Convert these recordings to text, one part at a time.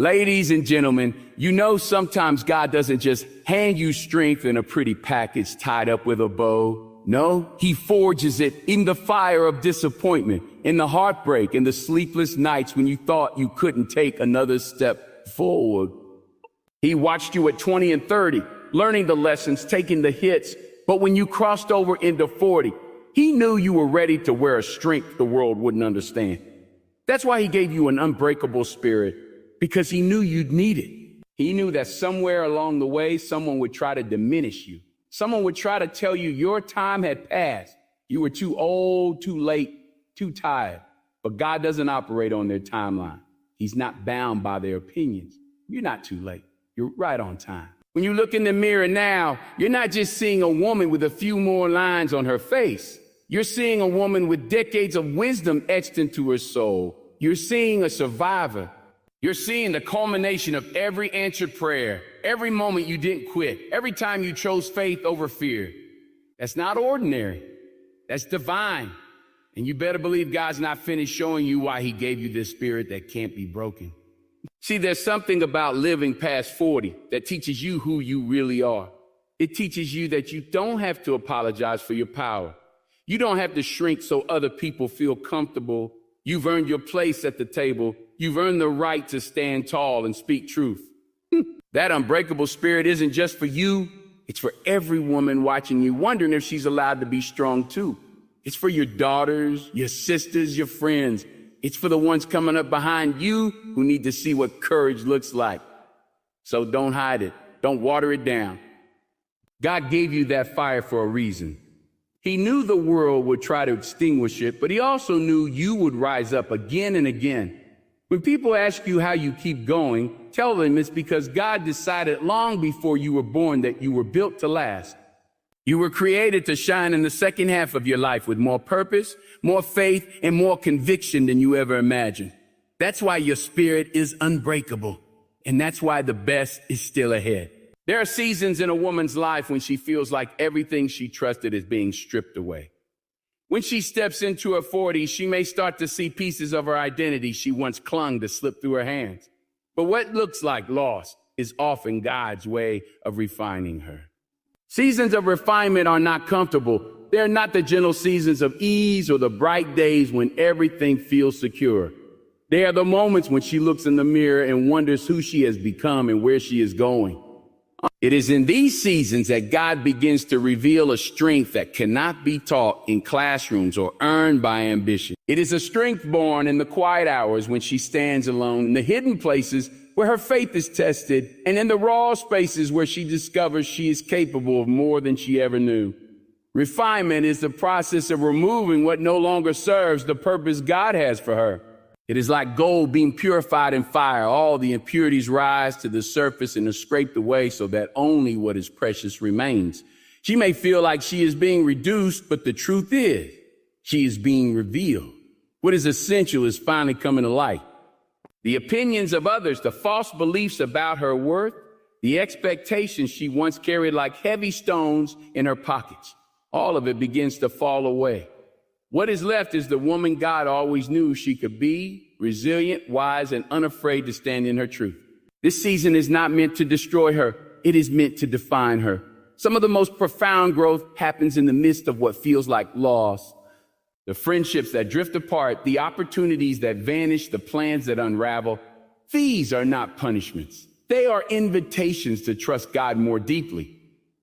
Ladies and gentlemen, you know sometimes God doesn't just hand you strength in a pretty package tied up with a bow. No, he forges it in the fire of disappointment, in the heartbreak, in the sleepless nights when you thought you couldn't take another step forward. He watched you at 20 and 30, learning the lessons, taking the hits. But when you crossed over into 40, he knew you were ready to wear a strength the world wouldn't understand. That's why he gave you an unbreakable spirit, because he knew you'd need it. He knew that somewhere along the way, someone would try to diminish you. Someone would try to tell you your time had passed. You were too old, too late, too tired. But God doesn't operate on their timeline. He's not bound by their opinions. You're not too late. You're right on time. When you look in the mirror now, you're not just seeing a woman with a few more lines on her face. You're seeing a woman with decades of wisdom etched into her soul. You're seeing a survivor. You're seeing the culmination of every answered prayer, every moment you didn't quit, every time you chose faith over fear. That's not ordinary. That's divine. And you better believe God's not finished showing you why he gave you this spirit that can't be broken. See, there's something about living past 40 that teaches you who you really are. It teaches you that you don't have to apologize for your power. You don't have to shrink so other people feel comfortable. You've earned your place at the table. You've earned the right to stand tall and speak truth. That unbreakable spirit isn't just for you. It's for every woman watching you, wondering if she's allowed to be strong too. It's for your daughters, your sisters, your friends. It's for the ones coming up behind you who need to see what courage looks like. So don't hide it. Don't water it down. God gave you that fire for a reason. He knew the world would try to extinguish it, but he also knew you would rise up again and again. When people ask you how you keep going, tell them it's because God decided long before you were born that you were built to last. You were created to shine in the second half of your life with more purpose, more faith, and more conviction than you ever imagined. That's why your spirit is unbreakable. And that's why the best is still ahead. There are seasons in a woman's life when she feels like everything she trusted is being stripped away. When she steps into her 40s, she may start to see pieces of her identity she once clung to slip through her hands. But what looks like loss is often God's way of refining her. Seasons of refinement are not comfortable. They're not the gentle seasons of ease or the bright days when everything feels secure. They are the moments when she looks in the mirror and wonders who she has become and where she is going. It is in these seasons that God begins to reveal a strength that cannot be taught in classrooms or earned by ambition. It is a strength born in the quiet hours when she stands alone, in the hidden places where her faith is tested, and in the raw spaces where she discovers she is capable of more than she ever knew. Refinement is the process of removing what no longer serves the purpose God has for her. It is like gold being purified in fire. All the impurities rise to the surface and are scraped away so that only what is precious remains. She may feel like she is being reduced, but the truth is, she is being revealed. What is essential is finally coming to light. The opinions of others, the false beliefs about her worth, the expectations she once carried like heavy stones in her pockets, all of it begins to fall away. What is left is the woman God always knew she could be, resilient, wise, and unafraid to stand in her truth. This season is not meant to destroy her. It is meant to define her. Some of the most profound growth happens in the midst of what feels like loss. The friendships that drift apart, the opportunities that vanish, the plans that unravel. These are not punishments. They are invitations to trust God more deeply.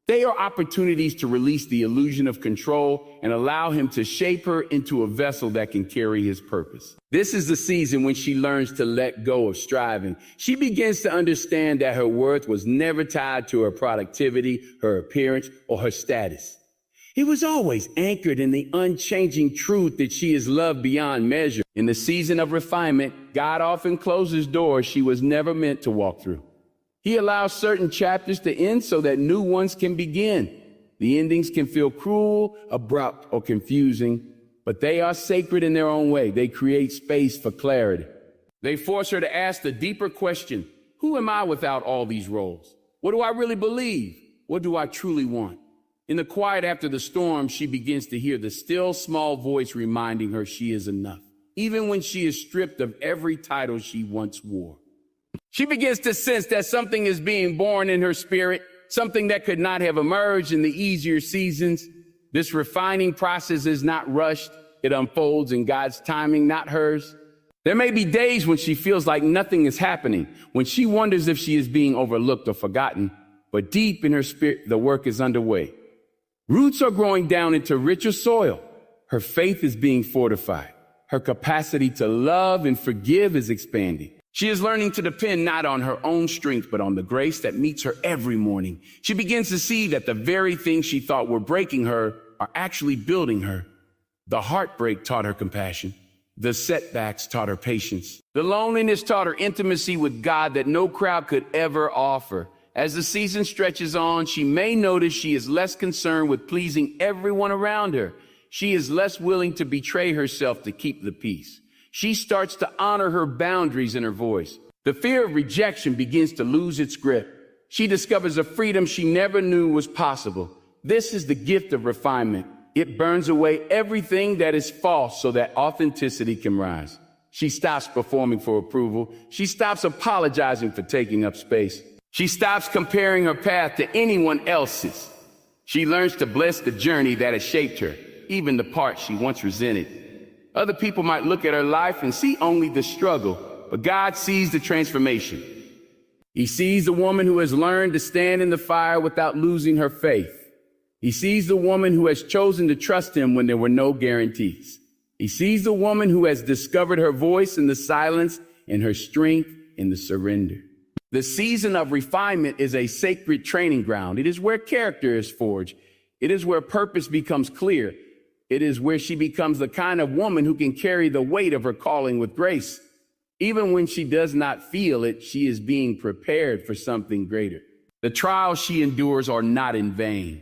They are opportunities to release the illusion of control and allow him to shape her into a vessel that can carry his purpose. This is the season when she learns to let go of striving. She begins to understand that her worth was never tied to her productivity, her appearance, or her status. It was always anchored in the unchanging truth that she is loved beyond measure. In the season of refinement, God often closes doors she was never meant to walk through. He allows certain chapters to end so that new ones can begin. The endings can feel cruel, abrupt, or confusing, but they are sacred in their own way. They create space for clarity. They force her to ask the deeper question, who am I without all these roles? What do I really believe? What do I truly want? In the quiet after the storm, she begins to hear the still small voice reminding her she is enough, even when she is stripped of every title she once wore. She begins to sense that something is being born in her spirit, something that could not have emerged in the easier seasons. This refining process is not rushed. It unfolds in God's timing, not hers. There may be days when she feels like nothing is happening, when she wonders if she is being overlooked or forgotten, but deep in her spirit, the work is underway. Roots are growing down into richer soil. Her faith is being fortified. Her capacity to love and forgive is expanding. She is learning to depend not on her own strength, but on the grace that meets her every morning. She begins to see that the very things she thought were breaking her are actually building her. The heartbreak taught her compassion. The setbacks taught her patience. The loneliness taught her intimacy with God that no crowd could ever offer. As the season stretches on, she may notice she is less concerned with pleasing everyone around her. She is less willing to betray herself to keep the peace. She starts to honor her boundaries and her voice. The fear of rejection begins to lose its grip. She discovers a freedom she never knew was possible. This is the gift of refinement. It burns away everything that is false so that authenticity can rise. She stops performing for approval. She stops apologizing for taking up space. She stops comparing her path to anyone else's. She learns to bless the journey that has shaped her, even the parts she once resented. Other people might look at her life and see only the struggle, but God sees the transformation. He sees the woman who has learned to stand in the fire without losing her faith. He sees the woman who has chosen to trust him when there were no guarantees. He sees the woman who has discovered her voice in the silence and her strength in the surrender. The season of refinement is a sacred training ground. It is where character is forged. It is where purpose becomes clear. It is where she becomes the kind of woman who can carry the weight of her calling with grace. Even when she does not feel it, she is being prepared for something greater. The trials she endures are not in vain.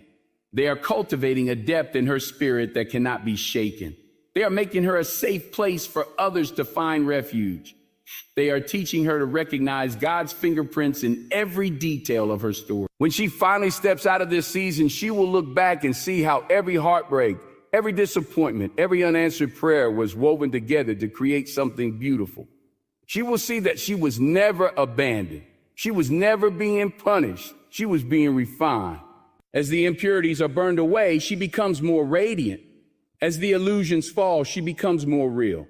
They are cultivating a depth in her spirit that cannot be shaken. They are making her a safe place for others to find refuge. They are teaching her to recognize God's fingerprints in every detail of her story. When she finally steps out of this season, she will look back and see how every heartbreak, every disappointment, every unanswered prayer was woven together to create something beautiful. She will see that she was never abandoned. She was never being punished. She was being refined. As the impurities are burned away, she becomes more radiant. As the illusions fall, she becomes more real.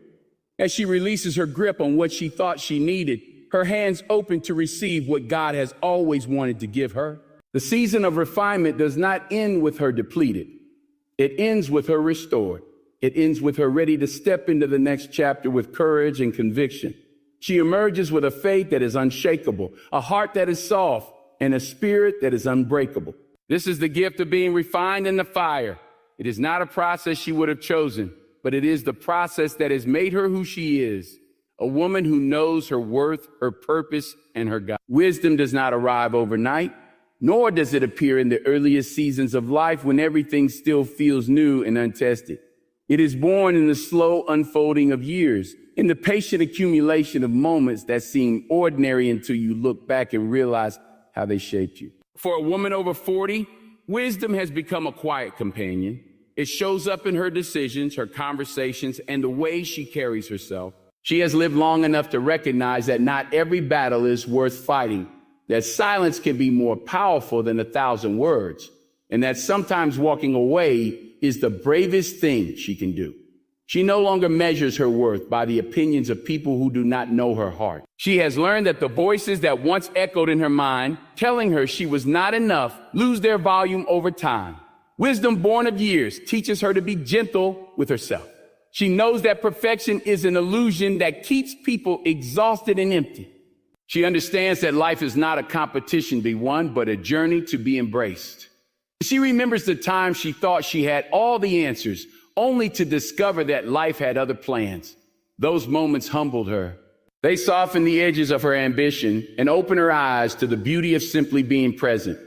As she releases her grip on what she thought she needed, her hands open to receive what God has always wanted to give her. The season of refinement does not end with her depleted. It ends with her restored. It ends with her ready to step into the next chapter with courage and conviction. She emerges with a faith that is unshakable, a heart that is soft, and a spirit that is unbreakable. This is the gift of being refined in the fire. It is not a process she would have chosen, but it is the process that has made her who she is, a woman who knows her worth, her purpose, and her God. Wisdom does not arrive overnight, nor does it appear in the earliest seasons of life when everything still feels new and untested. It is born in the slow unfolding of years, in the patient accumulation of moments that seem ordinary until you look back and realize how they shaped you. For a woman over 40, wisdom has become a quiet companion. It shows up in her decisions, her conversations, and the way she carries herself. She has lived long enough to recognize that not every battle is worth fighting, that silence can be more powerful than 1,000 words, and that sometimes walking away is the bravest thing she can do. She no longer measures her worth by the opinions of people who do not know her heart. She has learned that the voices that once echoed in her mind, telling her she was not enough, lose their volume over time. Wisdom born of years teaches her to be gentle with herself. She knows that perfection is an illusion that keeps people exhausted and empty. She understands that life is not a competition to be won, but a journey to be embraced. She remembers the time she thought she had all the answers, only to discover that life had other plans. Those moments humbled her. They softened the edges of her ambition and opened her eyes to the beauty of simply being present.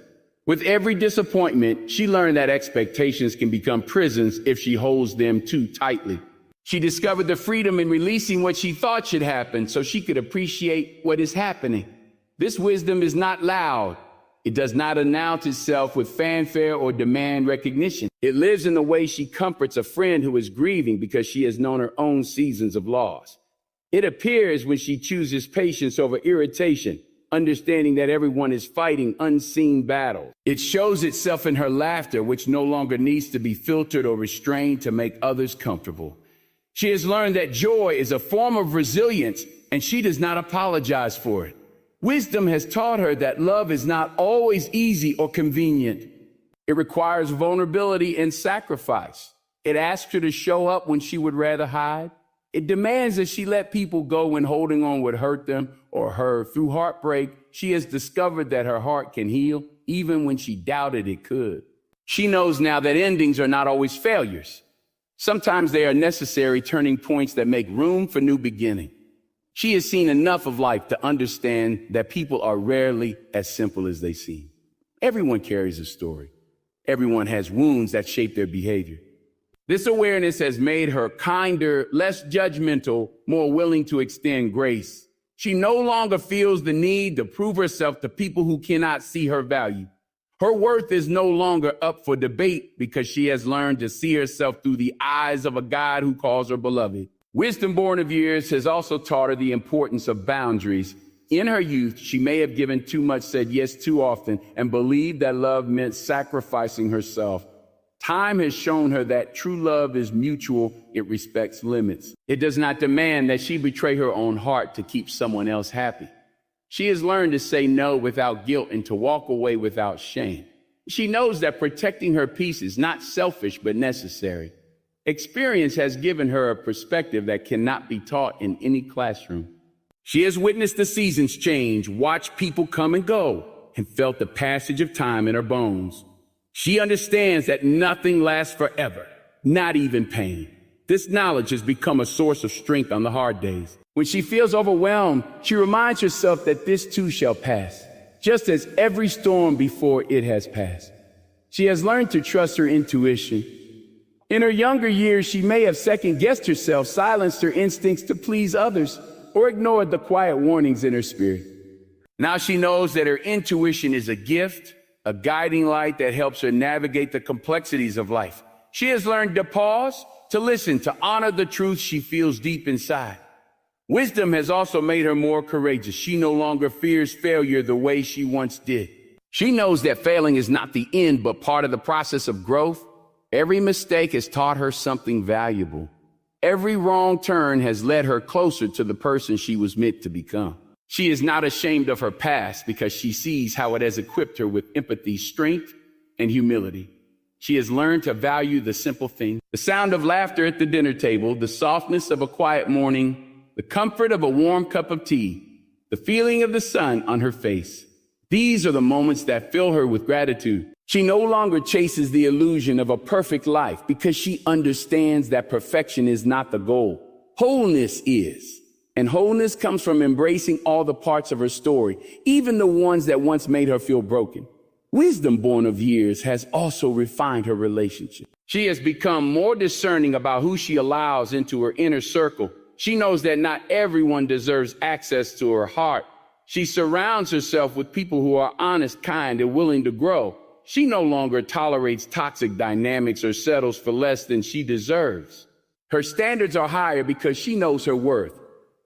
With every disappointment, she learned that expectations can become prisons if she holds them too tightly. She discovered the freedom in releasing what she thought should happen so she could appreciate what is happening. This wisdom is not loud. It does not announce itself with fanfare or demand recognition. It lives in the way she comforts a friend who is grieving because she has known her own seasons of loss. It appears when she chooses patience over irritation, understanding that everyone is fighting unseen battles. It shows itself in her laughter, which no longer needs to be filtered or restrained to make others comfortable. She has learned that joy is a form of resilience, and she does not apologize for it. Wisdom has taught her that love is not always easy or convenient. It requires vulnerability and sacrifice. It asks her to show up when she would rather hide. It demands that she let people go when holding on would hurt them or her. Through heartbreak, she has discovered that her heart can heal even when she doubted it could. She knows now that endings are not always failures. Sometimes they are necessary turning points that make room for new beginning. She has seen enough of life to understand that people are rarely as simple as they seem. Everyone carries a story. Everyone has wounds that shape their behavior. This awareness has made her kinder, less judgmental, more willing to extend grace. She no longer feels the need to prove herself to people who cannot see her value. Her worth is no longer up for debate because she has learned to see herself through the eyes of a God who calls her beloved. Wisdom born of years has also taught her the importance of boundaries. In her youth, she may have given too much, said yes too often, and believed that love meant sacrificing herself. Time has shown her that true love is mutual. It respects limits. It does not demand that she betray her own heart to keep someone else happy. She has learned to say no without guilt and to walk away without shame. She knows that protecting her peace is not selfish but necessary. Experience has given her a perspective that cannot be taught in any classroom. She has witnessed the seasons change, watched people come and go, and felt the passage of time in her bones. She understands that nothing lasts forever, not even pain. This knowledge has become a source of strength on the hard days. When she feels overwhelmed, she reminds herself that this too shall pass, just as every storm before it has passed. She has learned to trust her intuition. In her younger years, she may have second-guessed herself, silenced her instincts to please others, or ignored the quiet warnings in her spirit. Now she knows that her intuition is a gift, a guiding light that helps her navigate the complexities of life. She has learned to pause, to listen, to honor the truth she feels deep inside. Wisdom has also made her more courageous. She no longer fears failure the way she once did. She knows that failing is not the end, but part of the process of growth. Every mistake has taught her something valuable. Every wrong turn has led her closer to the person she was meant to become. She is not ashamed of her past because she sees how it has equipped her with empathy, strength, and humility. She has learned to value the simple things, the sound of laughter at the dinner table, the softness of a quiet morning, the comfort of a warm cup of tea, the feeling of the sun on her face. These are the moments that fill her with gratitude. She no longer chases the illusion of a perfect life because she understands that perfection is not the goal. Wholeness is. And wholeness comes from embracing all the parts of her story, even the ones that once made her feel broken. Wisdom born of years has also refined her relationship. She has become more discerning about who she allows into her inner circle. She knows that not everyone deserves access to her heart. She surrounds herself with people who are honest, kind, and willing to grow. She no longer tolerates toxic dynamics or settles for less than she deserves. Her standards are higher because she knows her worth.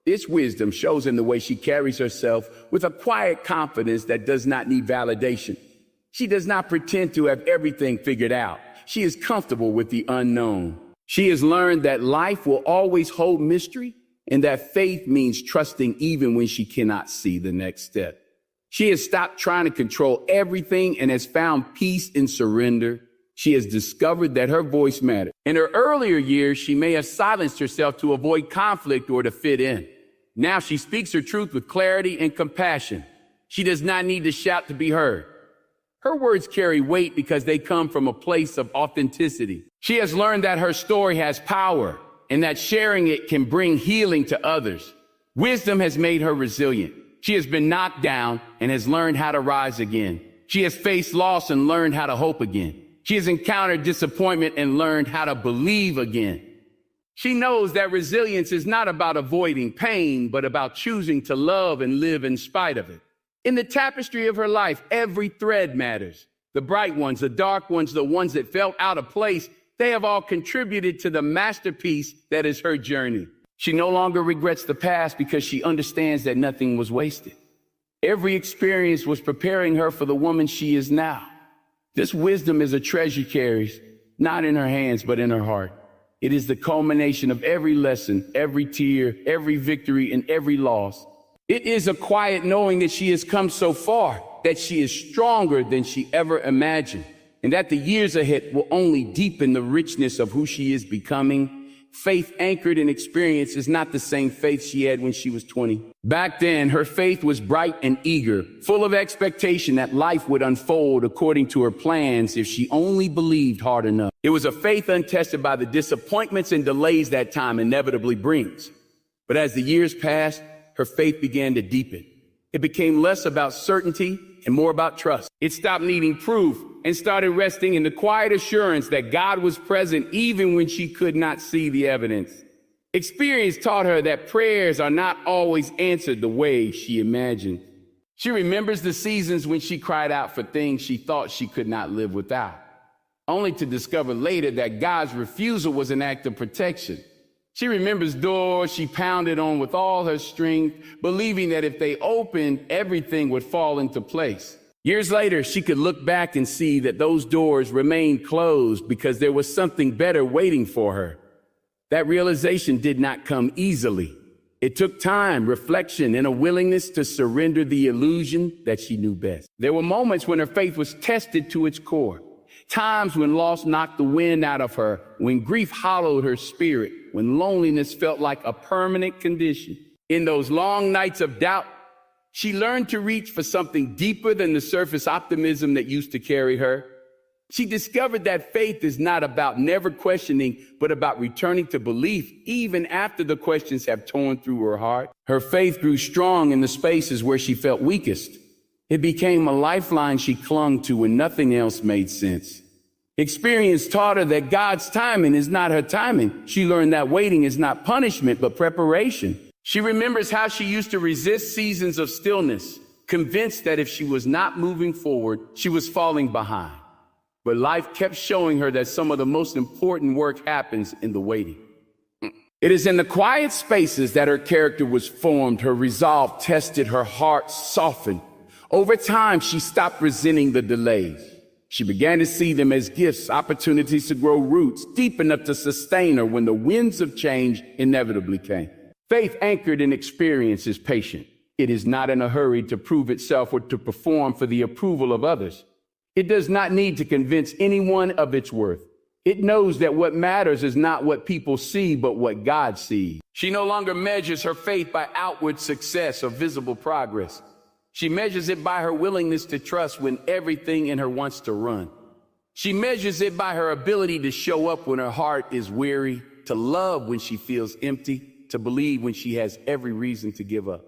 This wisdom shows in the way she carries herself with a quiet confidence that does not need validation. She does not pretend to have everything figured out. She is comfortable with the unknown. She has learned that life will always hold mystery and that faith means trusting even when she cannot see the next step. She has stopped trying to control everything and has found peace in surrender. She has discovered that her voice matters. In her earlier years, she may have silenced herself to avoid conflict or to fit in. Now she speaks her truth with clarity and compassion. She does not need to shout to be heard. Her words carry weight because they come from a place of authenticity. She has learned that her story has power and that sharing it can bring healing to others. Wisdom has made her resilient. She has been knocked down and has learned how to rise again. She has faced loss and learned how to hope again. She has encountered disappointment and learned how to believe again. She knows that resilience is not about avoiding pain, but about choosing to love and live in spite of it. In the tapestry of her life, every thread matters. The bright ones, the dark ones, the ones that felt out of place, they have all contributed to the masterpiece that is her journey. She no longer regrets the past because she understands that nothing was wasted. Every experience was preparing her for the woman she is now. This wisdom is a treasure carries, not in her hands, but in her heart. It is the culmination of every lesson, every tear, every victory, and every loss. It is a quiet knowing that she has come so far, that she is stronger than she ever imagined, and that the years ahead will only deepen the richness of who she is becoming. Faith anchored in experience is not the same faith she had when she was 20. Back then, her faith was bright and eager, full of expectation that life would unfold according to her plans if she only believed hard enough. It was a faith untested by the disappointments and delays that time inevitably brings. But as the years passed, her faith began to deepen. It became less about certainty and more about trust. It stopped needing proof and started resting in the quiet assurance that God was present even when she could not see the evidence. Experience taught her that prayers are not always answered the way she imagined. She remembers the seasons when she cried out for things she thought she could not live without, only to discover later that God's refusal was an act of protection. She remembers doors she pounded on with all her strength, believing that if they opened, everything would fall into place. Years later, she could look back and see that those doors remained closed because there was something better waiting for her. That realization did not come easily. It took time, reflection, and a willingness to surrender the illusion that she knew best. There were moments when her faith was tested to its core. Times when loss knocked the wind out of her, when grief hollowed her spirit, when loneliness felt like a permanent condition. In those long nights of doubt, she learned to reach for something deeper than the surface optimism that used to carry her. She discovered that faith is not about never questioning, but about returning to belief even after the questions have torn through her heart. Her faith grew strong in the spaces where she felt weakest. It became a lifeline she clung to when nothing else made sense. Experience taught her that God's timing is not her timing. She learned that waiting is not punishment, but preparation. She remembers how she used to resist seasons of stillness, convinced that if she was not moving forward, she was falling behind. But life kept showing her that some of the most important work happens in the waiting. It is in the quiet spaces that her character was formed, her resolve tested, her heart softened. Over time, she stopped resenting the delays. She began to see them as gifts, opportunities to grow roots deep enough to sustain her when the winds of change inevitably came. Faith anchored in experience is patient. It is not in a hurry to prove itself or to perform for the approval of others. It does not need to convince anyone of its worth. It knows that what matters is not what people see, but what God sees. She no longer measures her faith by outward success or visible progress. She measures it by her willingness to trust when everything in her wants to run. She measures it by her ability to show up when her heart is weary, to love when she feels empty, to believe when she has every reason to give up.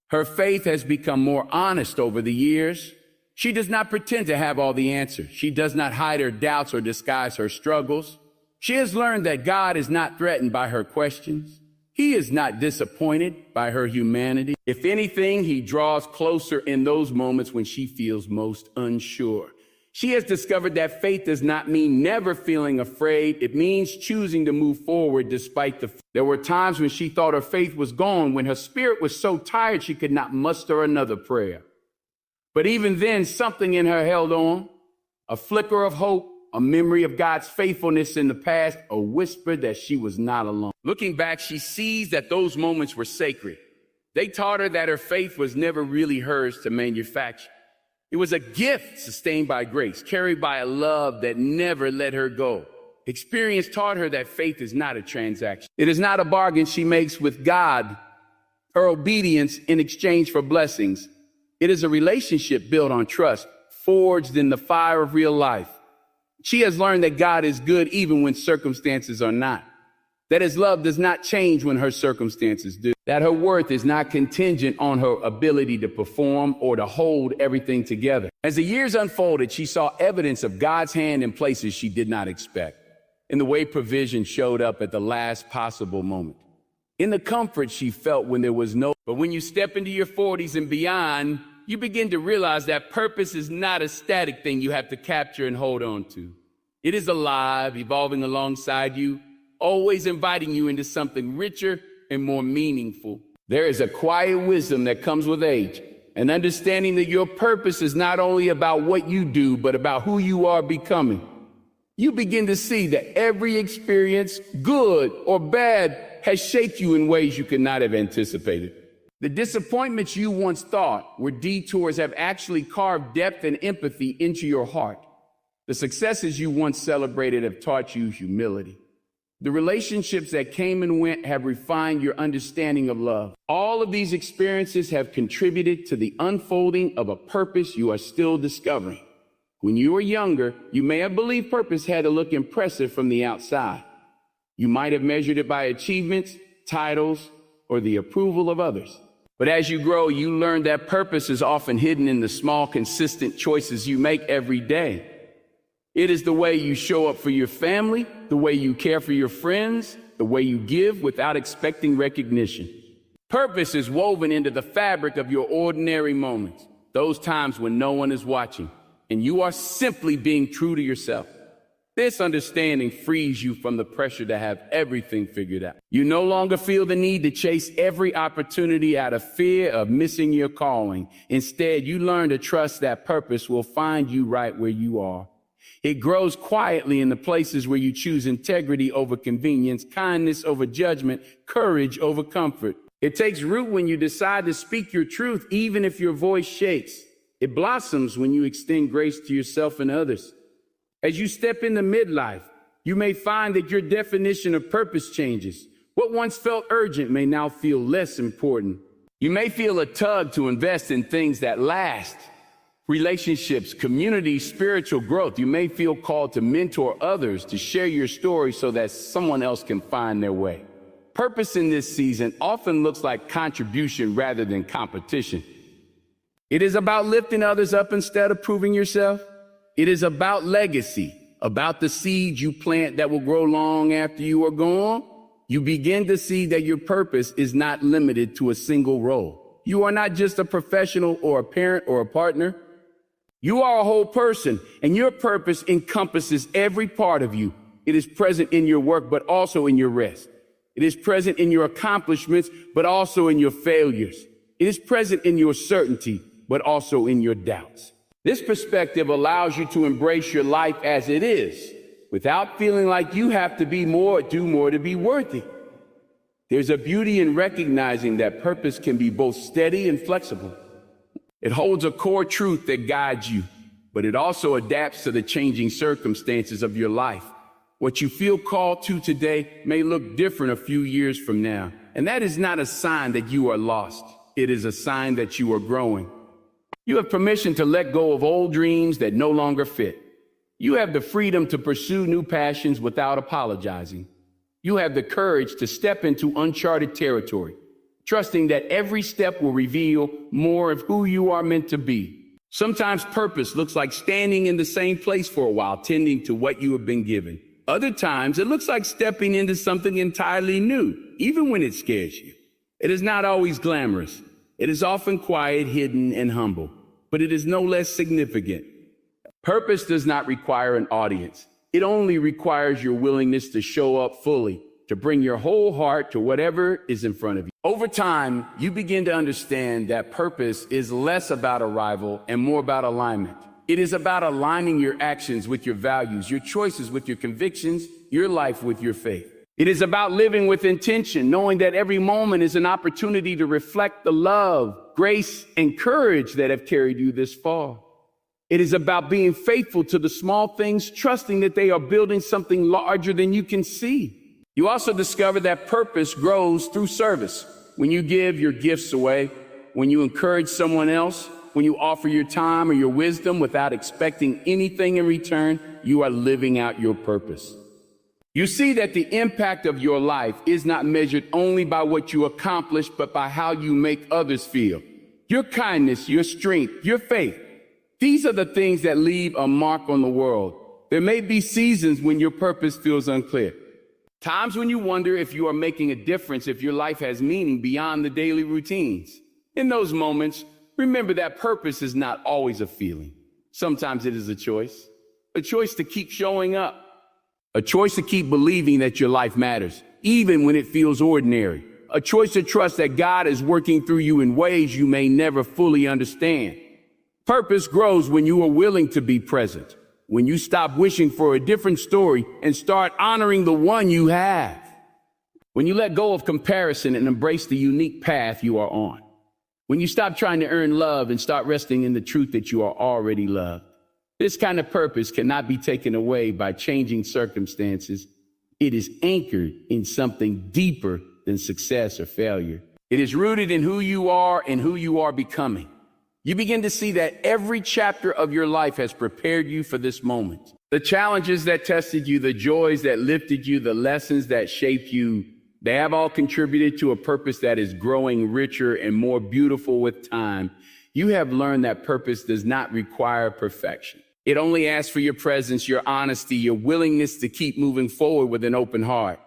Her faith has become more honest over the years. She does not pretend to have all the answers. She does not hide her doubts or disguise her struggles. She has learned that God is not threatened by her questions. He is not disappointed by her humanity. If anything, he draws closer in those moments when she feels most unsure. She has discovered that faith does not mean never feeling afraid. It means choosing to move forward despite the fear. There were times when she thought her faith was gone, when her spirit was so tired she could not muster another prayer. But even then, something in her held on, a flicker of hope, a memory of God's faithfulness in the past, a whisper that she was not alone. Looking back, she sees that those moments were sacred. They taught her that her faith was never really hers to manufacture. It was a gift sustained by grace, carried by a love that never let her go. Experience taught her that faith is not a transaction. It is not a bargain she makes with God, her obedience in exchange for blessings. It is a relationship built on trust, forged in the fire of real life. She has learned that God is good even when circumstances are not. That his love does not change when her circumstances do. That her worth is not contingent on her ability to perform or to hold everything together. As the years unfolded, she saw evidence of God's hand in places she did not expect. In the way provision showed up at the last possible moment. In the comfort she felt when there was no. But when you step into your 40s and beyond, you begin to realize that purpose is not a static thing you have to capture and hold on to. It is alive, evolving alongside you, always inviting you into something richer and more meaningful. There is a quiet wisdom that comes with age, an understanding that your purpose is not only about what you do, but about who you are becoming. You begin to see that every experience, good or bad, has shaped you in ways you could not have anticipated. The disappointments you once thought were detours have actually carved depth and empathy into your heart. The successes you once celebrated have taught you humility. The relationships that came and went have refined your understanding of love. All of these experiences have contributed to the unfolding of a purpose you are still discovering. When you were younger, you may have believed purpose had to look impressive from the outside. You might have measured it by achievements, titles, or the approval of others. But as you grow, you learn that purpose is often hidden in the small, consistent choices you make every day. It is the way you show up for your family, the way you care for your friends, the way you give without expecting recognition. Purpose is woven into the fabric of your ordinary moments, those times when no one is watching, and you are simply being true to yourself. This understanding frees you from the pressure to have everything figured out. You no longer feel the need to chase every opportunity out of fear of missing your calling. Instead, you learn to trust that purpose will find you right where you are. It grows quietly in the places where you choose integrity over convenience, kindness over judgment, courage over comfort. It takes root when you decide to speak your truth, even if your voice shakes. It blossoms when you extend grace to yourself and others. As you step into midlife, you may find that your definition of purpose changes. What once felt urgent may now feel less important. You may feel a tug to invest in things that last. Relationships, community, spiritual growth. You may feel called to mentor others, to share your story so that someone else can find their way. Purpose in this season often looks like contribution rather than competition. It is about lifting others up instead of proving yourself. It is about legacy, about the seeds you plant that will grow long after you are gone. You begin to see that your purpose is not limited to a single role. You are not just a professional or a parent or a partner. You are a whole person, and your purpose encompasses every part of you. It is present in your work, but also in your rest. It is present in your accomplishments, but also in your failures. It is present in your certainty, but also in your doubts. This perspective allows you to embrace your life as it is, without feeling like you have to be more, do more to be worthy. There's a beauty in recognizing that purpose can be both steady and flexible. It holds a core truth that guides you, but it also adapts to the changing circumstances of your life. What you feel called to today may look different a few years from now, and that is not a sign that you are lost. It is a sign that you are growing. You have permission to let go of old dreams that no longer fit. You have the freedom to pursue new passions without apologizing. You have the courage to step into uncharted territory, trusting that every step will reveal more of who you are meant to be. Sometimes purpose looks like standing in the same place for a while, tending to what you have been given. Other times, it looks like stepping into something entirely new, even when it scares you. It is not always glamorous. It is often quiet, hidden, and humble, but it is no less significant. Purpose does not require an audience. It only requires your willingness to show up fully, to bring your whole heart to whatever is in front of you. Over time, you begin to understand that purpose is less about arrival and more about alignment. It is about aligning your actions with your values, your choices with your convictions, your life with your faith. It is about living with intention, knowing that every moment is an opportunity to reflect the love, grace, and courage that have carried you this far. It is about being faithful to the small things, trusting that they are building something larger than you can see. You also discover that purpose grows through service. When you give your gifts away, when you encourage someone else, when you offer your time or your wisdom without expecting anything in return, you are living out your purpose. You see that the impact of your life is not measured only by what you accomplish, but by how you make others feel. Your kindness, your strength, your faith. These are the things that leave a mark on the world. There may be seasons when your purpose feels unclear. Times when you wonder if you are making a difference, if your life has meaning beyond the daily routines. In those moments, remember that purpose is not always a feeling. Sometimes it is a choice to keep showing up. A choice to keep believing that your life matters, even when it feels ordinary. a choice to trust that God is working through you in ways you may never fully understand. Purpose grows when you are willing to be present, when you stop wishing for a different story and start honoring the one you have. When you let go of comparison and embrace the unique path you are on. When you stop trying to earn love and start resting in the truth that you are already loved. This kind of purpose cannot be taken away by changing circumstances. It is anchored in something deeper than success or failure. It is rooted in who you are and who you are becoming. You begin to see that every chapter of your life has prepared you for this moment. The challenges that tested you, the joys that lifted you, the lessons that shaped you, they have all contributed to a purpose that is growing richer and more beautiful with time. You have learned that purpose does not require perfection. It only asks for your presence, your honesty, your willingness to keep moving forward with an open heart.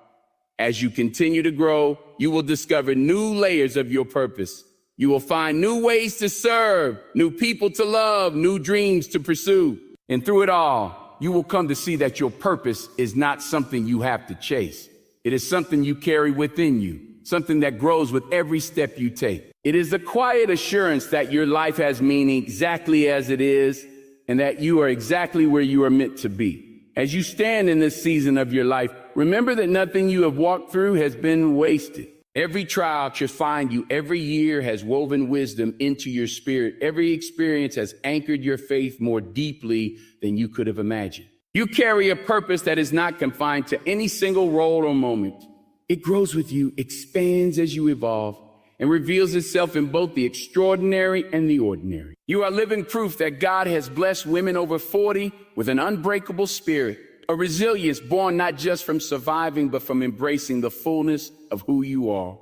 As you continue to grow, you will discover new layers of your purpose. You will find new ways to serve, new people to love, new dreams to pursue. And through it all, you will come to see that your purpose is not something you have to chase. It is something you carry within you, something that grows with every step you take. It is a quiet assurance that your life has meaning exactly as it is, and that you are exactly where you are meant to be. As you stand in this season of your life, remember that nothing you have walked through has been wasted. Every trial should find you. Every year has woven wisdom into your spirit. Every experience has anchored your faith more deeply than you could have imagined. You carry a purpose that is not confined to any single role or moment. It grows with you, expands as you evolve, and reveals itself in both the extraordinary and the ordinary. You are living proof that God has blessed women over 40 with an unbreakable spirit, a resilience born not just from surviving, but from embracing the fullness of who you are.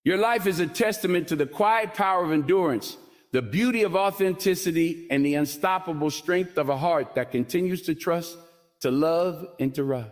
Your life is a testament to the quiet power of endurance, the beauty of authenticity, and the unstoppable strength of a heart that continues to trust, to love, and to rise.